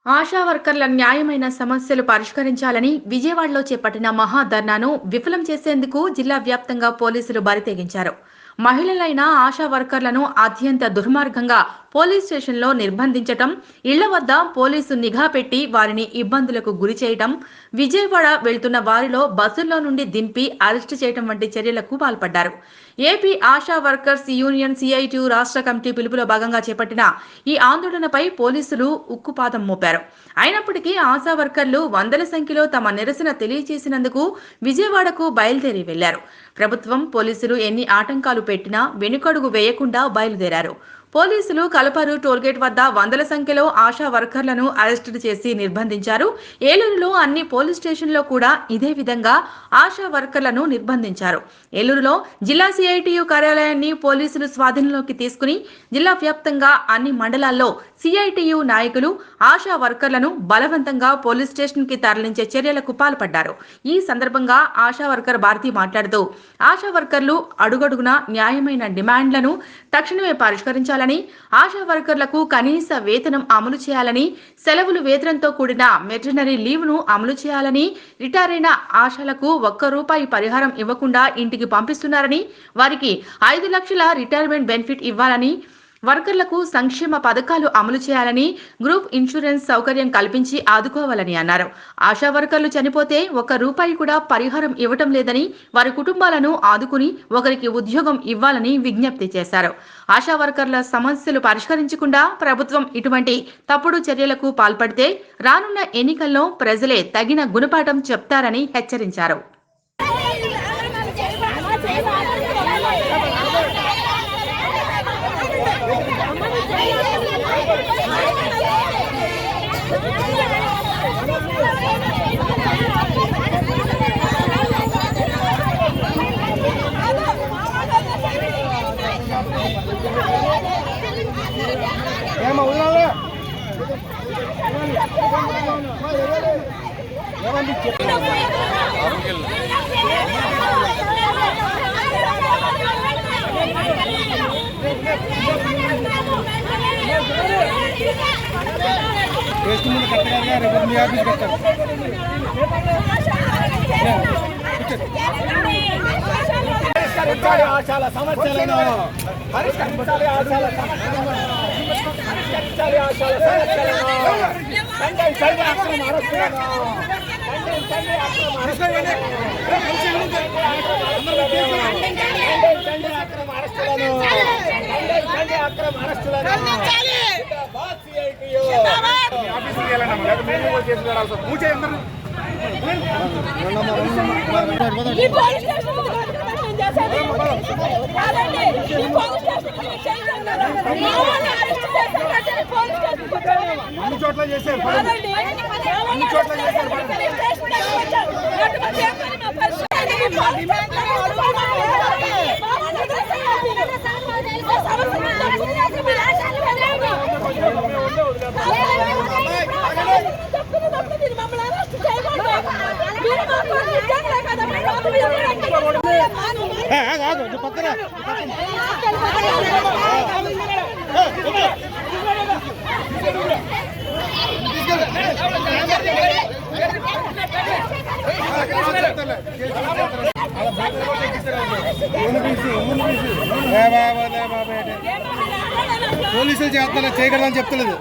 ఆశా వర్కర్ల న్యాయమైన సమస్యలు పరిష్కరించాలని విజయవాడలో చేపట్టిన మహాధర్నాను విఫలం చేసేందుకు జిల్లా వ్యాప్తంగా పోలీసులు బరితెగించారు. మహిళలైన ఆశా వర్కర్లను అత్యంత దుర్మార్గంగా పోలీస్ స్టేషన్లో నిర్బంధించటం, ఇళ్ల వద్ద పోలీసు నిఘా పెట్టి వారిని ఇబ్బందులకు గురి చేయటం, విజయవాడ వెళ్తున్న వారిలో బస్సుల్లో నుండి దింపి అరెస్టు చేయటం వంటి చర్యలకు పాల్పడ్డారు. AP ASHA workers union CITU రాష్ట్ర కమిటీ పిలుపులో భాగంగా చేపట్టిన ఈ ఆందోళనపై పోలీసులు ఉక్కుపాదం మోపారు. అయినప్పటికీ ఆశా వర్కర్లు వందల సంఖ్యలో తమ నిరసన తెలియజేసినందుకు విజయవాడకు బయలుదేరి వెళ్లారు. ప్రభుత్వం, పోలీసులు ఎన్ని ఆటంకాలు పెట్టినా వెనుకడుగు వేయకుండా బయలుదేరారు. పోలీసులు కలపరు టోల్గేట్ వద్ద వందల సంఖ్యలో ఆశా వర్కర్లను అరెస్టు చేసి నిర్బంధించారు. ఏలూరులో అన్ని పోలీస్ స్టేషన్లో కూడా ఇదే విధంగా ఆశా వర్కర్లను నిర్బంధించారు. ఏలూరులో జిల్లా సిఐటియు కార్యాలయాన్ని పోలీసులు స్వాధీనంలోకి తీసుకుని జిల్లా వ్యాప్తంగా అన్ని మండలాల్లో సిఐటియు నాయకులు ఆశా వర్కర్లను బలవంతంగా పోలీస్ స్టేషన్ కి తరలించే చర్యలకు పాల్పడ్డారు. ఈ సందర్భంగా ఆశా వర్కర్ భారతి మాట్లాడుతూ ఆశా వర్కర్లు అడుగడుగున న్యాయమైన డిమాండ్లను తక్షణమే పరిష్కరించాలని, ఆశా వర్కర్లకు కనీస వేతనం అమలు చేయాలని, సెలవులు వేతనంతో కూడిన మెటర్నరీ లీవ్ ను అమలు చేయాలని, రిటైర్ అయిన ఆశాలకు ₹1 పరిహారం ఇవ్వకుండా ఇంటికి పంపిస్తున్నారని, వారికి 5 లక్షల రిటైర్మెంట్ బెనిఫిట్ ఇవ్వాలని, వర్కర్లకు సంక్షేమ పథకాలు అమలు చేయాలని, గ్రూప్ ఇన్సూరెన్స్ సౌకర్యం కల్పించి ఆదుకోవాలని అన్నారు. ఆశా వర్కర్లు చనిపోతే ₹1 కూడా పరిహారం ఇవ్వటం లేదని, వారి కుటుంబాలను ఆదుకుని ఒకరికి ఉద్యోగం ఇవ్వాలని విజ్ఞప్తి చేశారు. ఆశా వర్కర్ల సమస్యలు పరిష్కరించకుండా ప్రభుత్వం ఇటువంటి తప్పుడు చర్యలకు పాల్పడితే రానున్న ఎన్నికల్లో ప్రజలే తగిన గుణపాఠం చెప్తారని హెచ్చరించారు. ఆశాల సమస్యలను పరిష్కరించాలి. ఆశాల సమస్యలను ఖండించండి. ఆశాల సమస్యలను ఖండించండి. అక్రమ అరెస్టులను ఖండించండి. అక్రమ అరెస్టులను ఖండించండి. అక్రమ అరెస్టులను ఖండించండి. అక్రమ అరెస్టులను ఆఫీసుకి వెళ్ళండి. లేదా మేము కూడా చేసి వెళ్ళాల్సి మూచే అందరూ అన్ని చోట్ల చేశారు. అన్ని చోట్ల చేశారు. పక్కన పోలీసులు చేస్తాను చేయగలదని చెప్తలేదు.